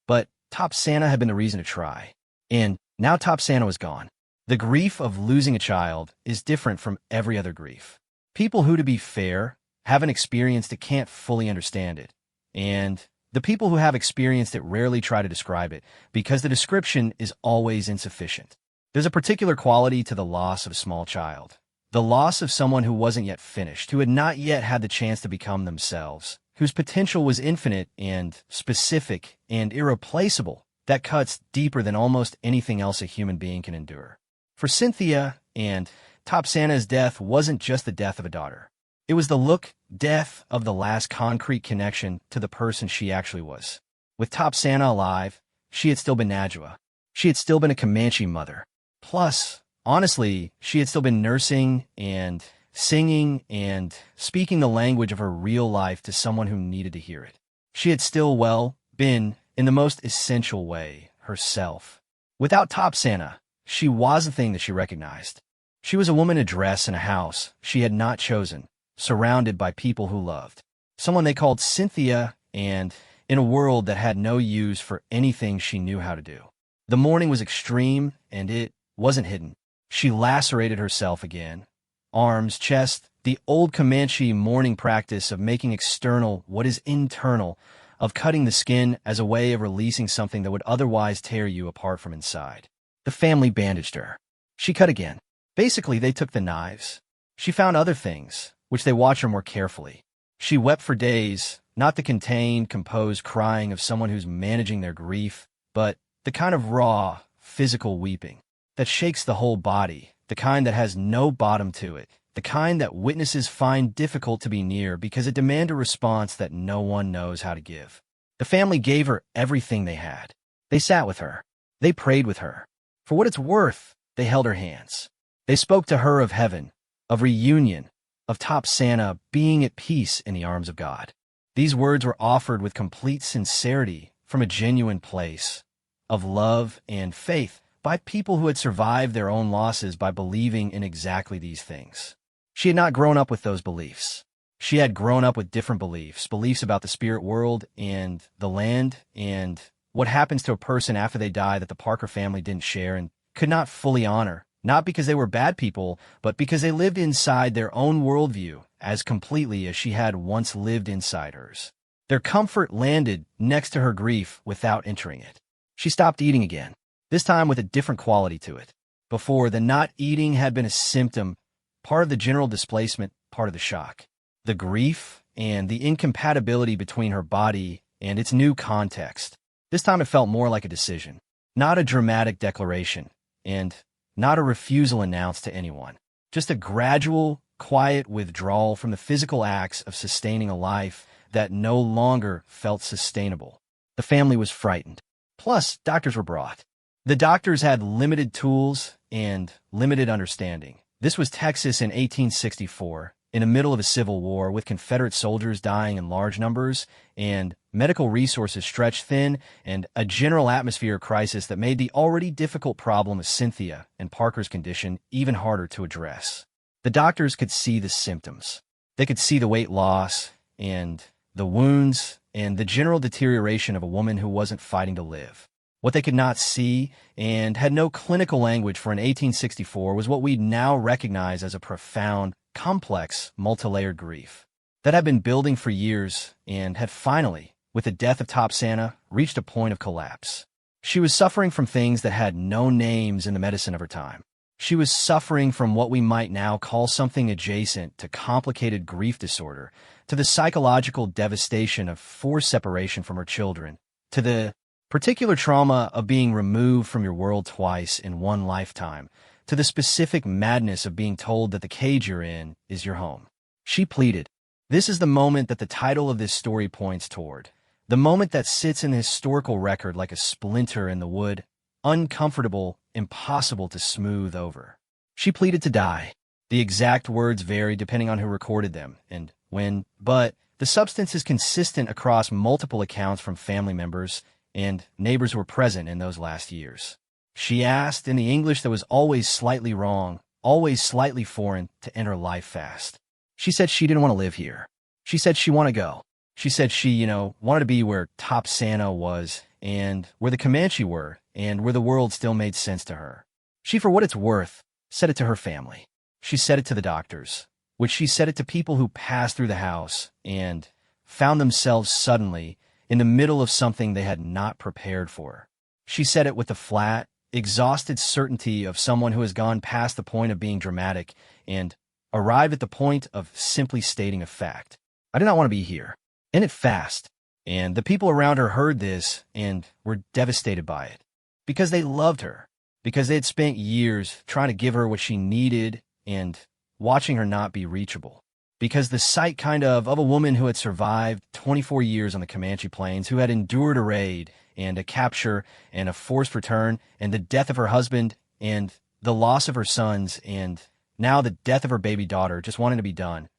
but Top Santa had been the reason to try. And now Top Santa was gone. The grief of losing a child is different from every other grief. People who, to be fair, haven't experienced it can't fully understand it. And the people who have experienced it rarely try to describe it, because the description is always insufficient. There's a particular quality to the loss of a small child. The loss of someone who wasn't yet finished, who had not yet had the chance to become themselves, whose potential was infinite and specific and irreplaceable, that cuts deeper than almost anything else a human being can endure. For Cynthia and Top Santa's death wasn't just the death of a daughter. It was the death of the last concrete connection to the person she actually was. With Top Santa alive, she had still been Najwa. She had still been a Comanche mother. Plus, honestly, she had still been nursing and singing and speaking the language of her real life to someone who needed to hear it. She had still, well, been, in the most essential way, herself. Without Top Santa, she was the thing that she recognized. She was a woman in a dress in a house she had not chosen, surrounded by people who loved. Someone they called Cynthia, and in a world that had no use for anything she knew how to do. The mourning was extreme, and it wasn't hidden. She lacerated herself again. Arms, chest, the old Comanche mourning practice of making external what is internal, of cutting the skin as a way of releasing something that would otherwise tear you apart from inside. The family bandaged her. She cut again. Basically, they took the knives. She found other things, which they watched her more carefully. She wept for days, not the contained, composed crying of someone who's managing their grief, but the kind of raw, physical weeping that shakes the whole body, the kind that has no bottom to it, the kind that witnesses find difficult to be near because it demands a response that no one knows how to give. The family gave her everything they had. They sat with her. They prayed with her. For what it's worth, they held her hands. They spoke to her of heaven, of reunion, of Top Santa being at peace in the arms of God. These words were offered with complete sincerity from a genuine place of love and faith by people who had survived their own losses by believing in exactly these things. She had not grown up with those beliefs. She had grown up with different beliefs, beliefs about the spirit world and the land and what happens to a person after they die that the Parker family didn't share and could not fully honor, not because they were bad people, but because they lived inside their own worldview as completely as she had once lived inside hers. Their comfort landed next to her grief without entering it. She stopped eating again, this time with a different quality to it. Before, the not eating had been a symptom, part of the general displacement, part of the shock. The grief and the incompatibility between her body and its new context. This time it felt more like a decision, not a dramatic declaration, and not a refusal announced to anyone. Just a gradual, quiet withdrawal from the physical acts of sustaining a life that no longer felt sustainable. The family was frightened. Plus, doctors were brought. The doctors had limited tools and limited understanding. This was Texas in 1864, in the middle of a civil war with Confederate soldiers dying in large numbers and medical resources stretched thin and a general atmosphere of crisis that made the already difficult problem of Cynthia and Parker's condition even harder to address. The doctors could see the symptoms. They could see the weight loss and the wounds and the general deterioration of a woman who wasn't fighting to live. What they could not see and had no clinical language for in 1864 was what we now recognize as a profound, complex, multi-layered grief that had been building for years and had finally, with the death of Top Santa, reached a point of collapse. She was suffering from things that had no names in the medicine of her time. She was suffering from what we might now call something adjacent to complicated grief disorder, to the psychological devastation of forced separation from her children, to the particular trauma of being removed from your world twice in one lifetime, to the specific madness of being told that the cage you're in is your home. She pleaded. This is the moment that the title of this story points toward, the moment that sits in the historical record like a splinter in the wood, uncomfortable, impossible to smooth over. She pleaded to die. The exact words vary depending on who recorded them and when, but the substance is consistent across multiple accounts from family members and neighbors who were present in those last years. She asked in the English that was always slightly wrong, always slightly foreign, to end her life fast. She said she didn't want to live here. She said she wanted to go. She said she, wanted to be where Top Santa was and where the Comanche were and where the world still made sense to her. She, for what it's worth, said it to her family. She said it to the doctors, which she said it to people who passed through the house and found themselves suddenly in the middle of something they had not prepared for. She said it with the flat, exhausted certainty of someone who has gone past the point of being dramatic and arrived at the point of simply stating a fact. I did not want to be here. End it fast. And the people around her heard this and were devastated by it. Because they loved her. Because they had spent years trying to give her what she needed and watching her not be reachable. Because the sight of a woman who had survived 24 years on the Comanche Plains, who had endured a raid and a capture and a forced return and the death of her husband and the loss of her sons and now the death of her baby daughter just wanting to be done,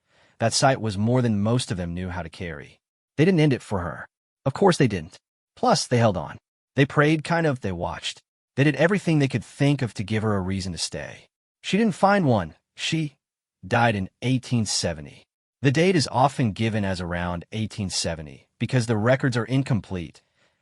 that sight was more than most of them knew how to carry. They didn't end it for her. Of course they didn't. Plus, they held on. They prayed, they watched. They did everything they could think of to give her a reason to stay. She didn't find one. She died in 1870. The date is often given as around 1870 because the records are incomplete.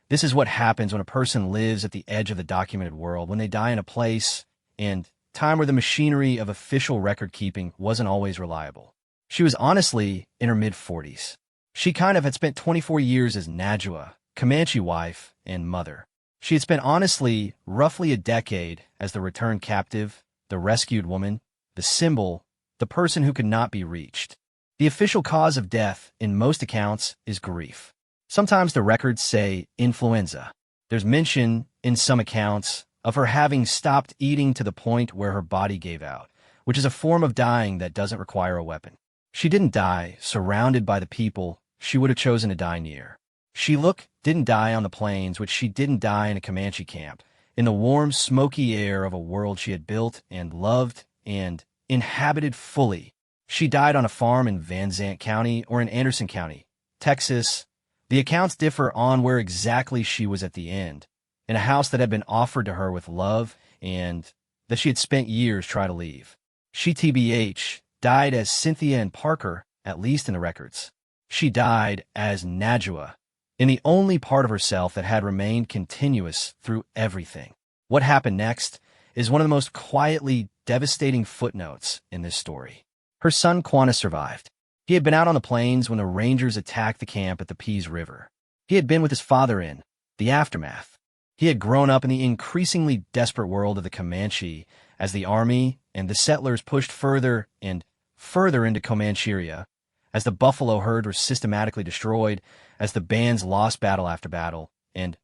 This is what happens when a person lives at the edge of the documented world, when they die in a place and time where the machinery of official record-keeping wasn't always reliable. She was honestly in her mid-40s. She had spent 24 years as Najwa, Comanche wife, and mother. She had spent honestly roughly a decade as the returned captive, the rescued woman, the symbol, the person who could not be reached. The official cause of death, in most accounts, is grief. Sometimes the records say influenza. There's mention, in some accounts, of her having stopped eating to the point where her body gave out, which is a form of dying that doesn't require a weapon. She didn't die surrounded by the people she would have chosen to die near. She didn't die on the plains, which she didn't die in a Comanche camp, in the warm, smoky air of a world she had built and loved and inhabited fully. She died on a farm in Van Zandt County or in Anderson County, Texas. The accounts differ on where exactly she was at the end, in a house that had been offered to her with love and that she had spent years trying to leave. She, TBH, died as Cynthia and Parker, at least in the records. She died as Najwa, in the only part of herself that had remained continuous through everything. What happened next is one of the most quietly devastating footnotes in this story. Her son Quanah survived. He had been out on the plains when the Rangers attacked the camp at the Pease River. He had been with his father in the aftermath. He had grown up in the increasingly desperate world of the Comanche As the army and the settlers pushed further and further into Comanche, as the buffalo herd was systematically destroyed, as the bands lost battle after battle, and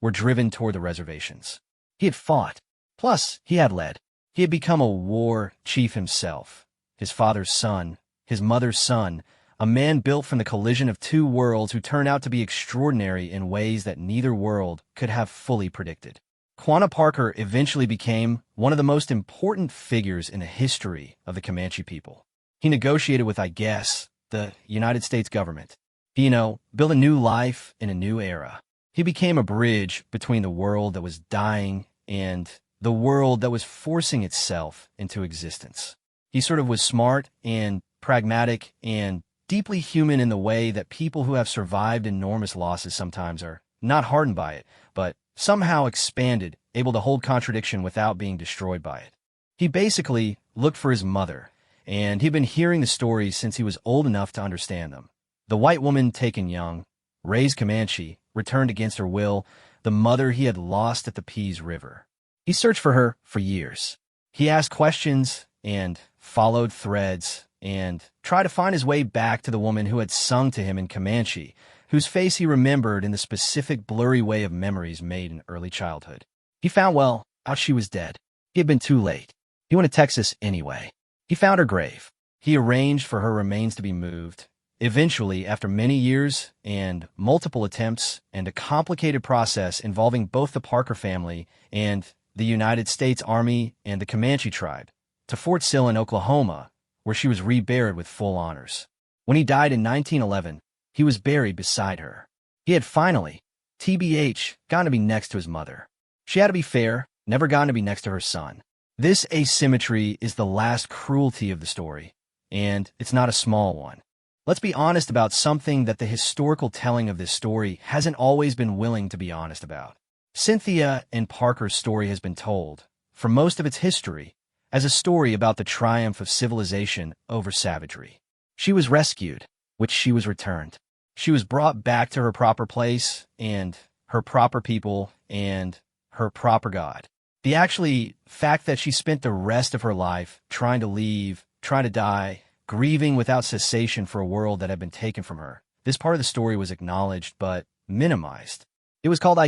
were driven toward the reservations. He had fought. Plus, he had led. He had become a war chief himself, his father's son, his mother's son, a man built from the collision of two worlds who turned out to be extraordinary in ways that neither world could have fully predicted. Quanah Parker eventually became one of the most important figures in the history of the Comanche people. He negotiated with, the United States government. He, built a new life in a new era. He became a bridge between the world that was dying and the world that was forcing itself into existence. He sort of was smart and pragmatic and deeply human in the way that people who have survived enormous losses sometimes are not hardened by it, but somehow expanded, able to hold contradiction without being destroyed by it. He basically looked for his mother, and he'd been hearing the stories since he was old enough to understand them. The white woman taken young, raised Comanche, returned against her will, the mother he had lost at the Pease River. He searched for her for years. He asked questions and followed threads and tried to find his way back to the woman who had sung to him in Comanche, whose face he remembered in the specific blurry way of memories made in early childhood. He found, out she was dead. He had been too late. He went to Texas anyway. He found her grave. He arranged for her remains to be moved. Eventually, after many years and multiple attempts and a complicated process involving both the Parker family and the United States Army and the Comanche tribe, to Fort Sill in Oklahoma, where she was reburied with full honors. When he died in 1911, he was buried beside her. He had finally, TBH, gotten to be next to his mother. She had to be fair, never gotten to be next to her son. This asymmetry is the last cruelty of the story, and it's not a small one. Let's be honest about something that the historical telling of this story hasn't always been willing to be honest about. Cynthia and Parker's story has been told, for most of its history, as a story about the triumph of civilization over savagery. She was rescued, which she was returned. She was brought back to her proper place and her proper people and her proper God. The fact that she spent the rest of her life trying to leave, trying to die, grieving without cessation for a world that had been taken from her. This part of the story was acknowledged but minimized. It was called,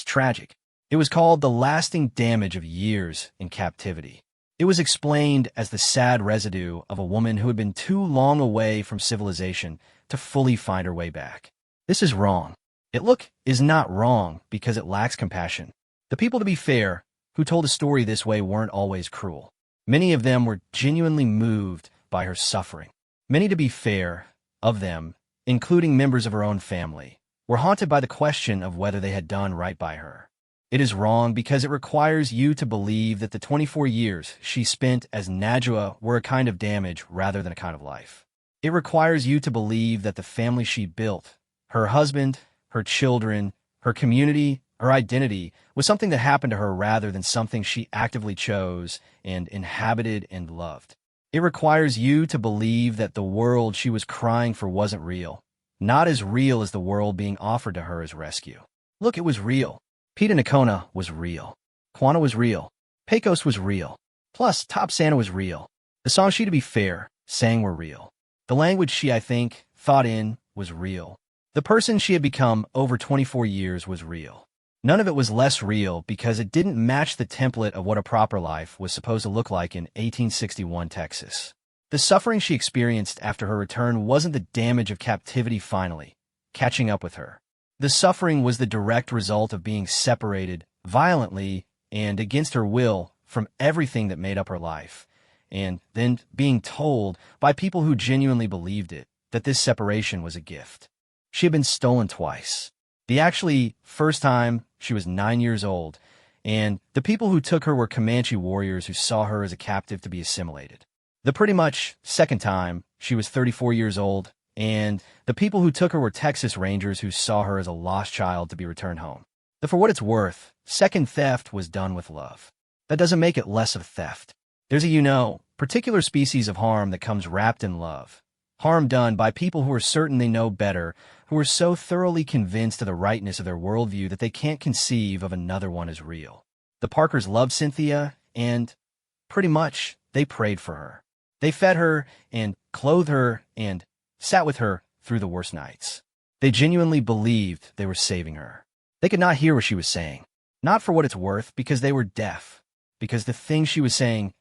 tragic. It was called the lasting damage of years in captivity. It was explained as the sad residue of a woman who had been too long away from civilization to fully find her way back. This is wrong. It is not wrong because it lacks compassion. The people, to be fair, who told a story this way weren't always cruel. Many of them were genuinely moved by her suffering. Many, to be fair, of them, including members of her own family, were haunted by the question of whether they had done right by her. It is wrong because it requires you to believe that the 24 years she spent as Najwa were a kind of damage rather than a kind of life. It requires you to believe that the family she built, her husband, her children, her community, her identity, was something that happened to her rather than something she actively chose and inhabited and loved. It requires you to believe that the world she was crying for wasn't real, not as real as the world being offered to her as rescue. It was real. Peta Nakona was real. Quanah was real. Pecos was real. Plus, Top Santa was real. The songs she, to be fair, sang were real. The language she, thought in was real. The person she had become over 24 years was real. None of it was less real because it didn't match the template of what a proper life was supposed to look like in 1861 Texas. The suffering she experienced after her return wasn't the damage of captivity finally catching up with her. The suffering was the direct result of being separated violently and against her will from everything that made up her life, and then being told by people who genuinely believed it that this separation was a gift. She had been stolen twice. The first time, she was 9 years old, and the people who took her were Comanche warriors who saw her as a captive to be assimilated. The pretty much second time, she was 34 years old, and the people who took her were Texas Rangers who saw her as a lost child to be returned home. For what it's worth, second theft was done with love. That doesn't make it less of theft. There's a, particular species of harm that comes wrapped in love. Harm done by people who are certain they know better, who are so thoroughly convinced of the rightness of their worldview that they can't conceive of another one as real. The Parkers loved Cynthia, and Pretty much, they prayed for her. They fed her and clothed her and sat with her through the worst nights. They genuinely believed they were saving her. They could not hear what she was saying. Not for what it's worth, because they were deaf. Because the thing she was saying,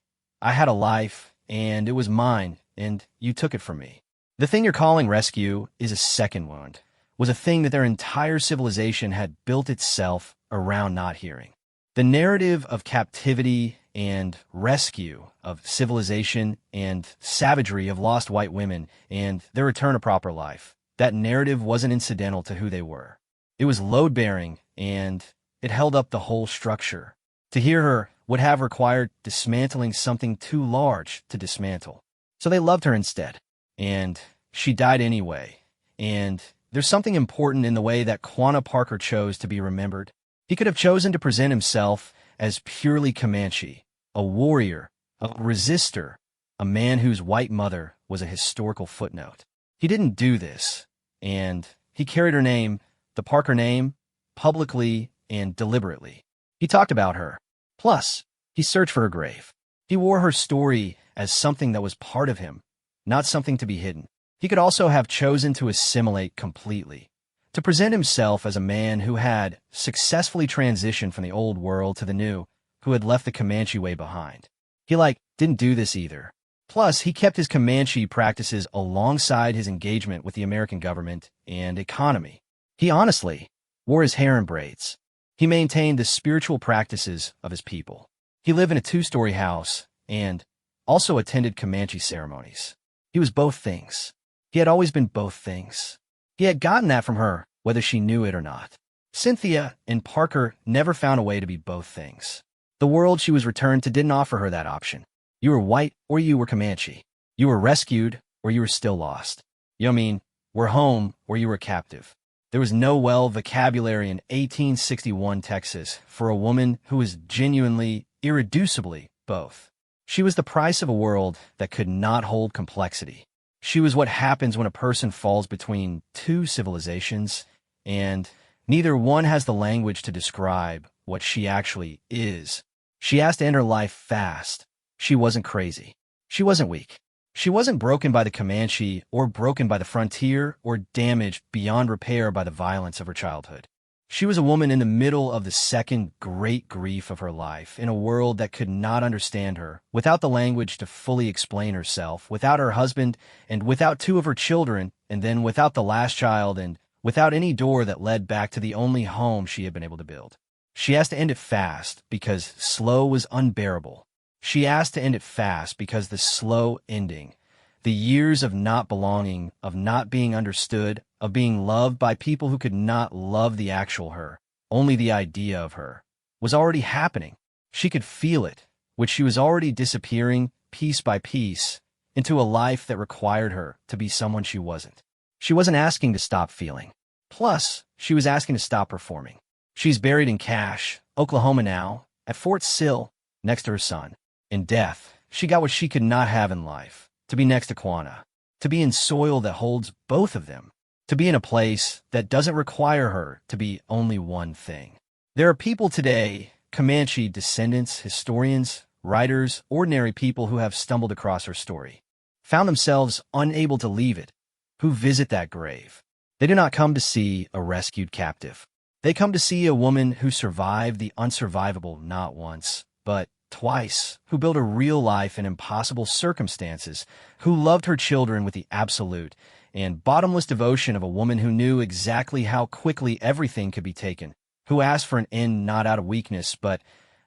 I had a life, and it was mine, and you took it from me. The thing you're calling rescue is a second wound, was a thing that their entire civilization had built itself around not hearing. The narrative of captivity and rescue, of civilization and savagery of lost white women and their return to proper life, that narrative wasn't incidental to who they were. It was load-bearing, and it held up the whole structure. To hear her would have required dismantling something too large to dismantle. So they loved her instead. And she died anyway. And there's something important in the way that Quanah Parker chose to be remembered. He could have chosen to present himself as purely Comanche, a warrior, a resistor, a man whose white mother was a historical footnote. He didn't do this, and he carried her name, the Parker name, publicly and deliberately. He talked about her. Plus, he searched for her grave. He wore her story as something that was part of him, not something to be hidden. He could also have chosen to assimilate completely, to present himself as a man who had successfully transitioned from the old world to the new, who had left the Comanche way behind. He, didn't do this either. Plus, he kept his Comanche practices alongside his engagement with the American government and economy. He honestly wore his hair in braids. He maintained the spiritual practices of his people. He lived in a 2-story house and also attended Comanche ceremonies. He was both things. He had always been both things. He had gotten that from her, whether she knew it or not. Cynthia and Parker never found a way to be both things. The world she was returned to didn't offer her that option. You were white or you were Comanche. You were rescued or you were still lost. Were home or you were captive. There was no vocabulary in 1861 Texas for a woman who was genuinely, irreducibly both. She was the price of a world that could not hold complexity. She was what happens when a person falls between two civilizations, and neither one has the language to describe what she actually is. She has to end her life fast. She wasn't crazy. She wasn't weak. She wasn't broken by the Comanche or broken by the frontier or damaged beyond repair by the violence of her childhood. She was a woman in the middle of the second great grief of her life, in a world that could not understand her, without the language to fully explain herself, without her husband, and without 2 of her children, and then without the last child, and without any door that led back to the only home she had been able to build. She has to end it fast because slow was unbearable. She asked to end it fast because the slow ending, the years of not belonging, of not being understood, of being loved by people who could not love the actual her, only the idea of her, was already happening. She could feel it, which she was already disappearing, piece by piece, into a life that required her to be someone she wasn't. She wasn't asking to stop feeling. Plus, she was asking to stop performing. She's buried in Cache, Oklahoma now, at Fort Sill, next to her son. In death, she got what she could not have in life, to be next to Quanah, to be in soil that holds both of them, to be in a place that doesn't require her to be only one thing. There are people today, Comanche descendants, historians, writers, ordinary people who have stumbled across her story, found themselves unable to leave it, who visit that grave. They do not come to see a rescued captive. They come to see a woman who survived the unsurvivable not once, but twice, who built a real life in impossible circumstances, who loved her children with the absolute and bottomless devotion of a woman who knew exactly how quickly everything could be taken, who asked for an end not out of weakness, but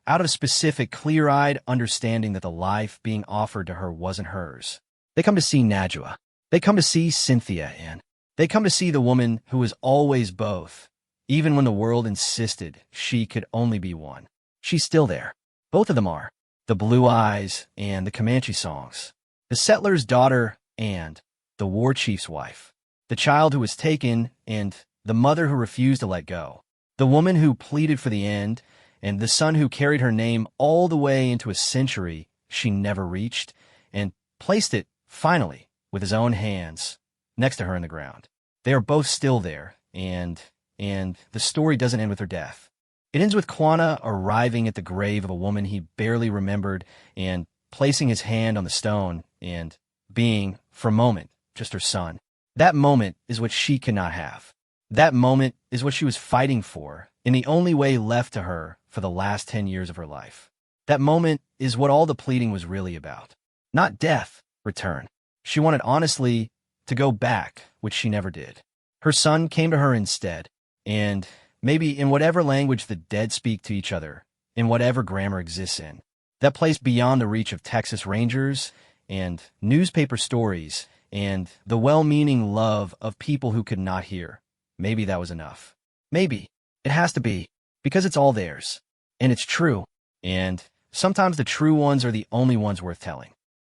out of specific, clear-eyed understanding that the life being offered to her wasn't hers. They come to see Najwa. They come to see Cynthia, and they come to see the woman who was always both, even when the world insisted she could only be one. She's still there. Both of them are. The Blue Eyes and the Comanche songs. The settler's daughter and the war chief's wife. The child who was taken and the mother who refused to let go. The woman who pleaded for the end and the son who carried her name all the way into a century she never reached and placed it, finally, with his own hands, next to her in the ground. They are both still there, and the story doesn't end with her death. It ends with Quanah arriving at the grave of a woman he barely remembered and placing his hand on the stone and being, for a moment, just her son. That moment is what she cannot have. That moment is what she was fighting for in the only way left to her for the last 10 years of her life. That moment is what all the pleading was really about. Not death, return. She wanted honestly to go back, which she never did. Her son came to her instead, and maybe in whatever language the dead speak to each other, in whatever grammar exists in, that place beyond the reach of Texas Rangers and newspaper stories and the well-meaning love of people who could not hear. Maybe that was enough. Maybe. It has to be, because it's all theirs. And it's true. And sometimes the true ones are the only ones worth telling.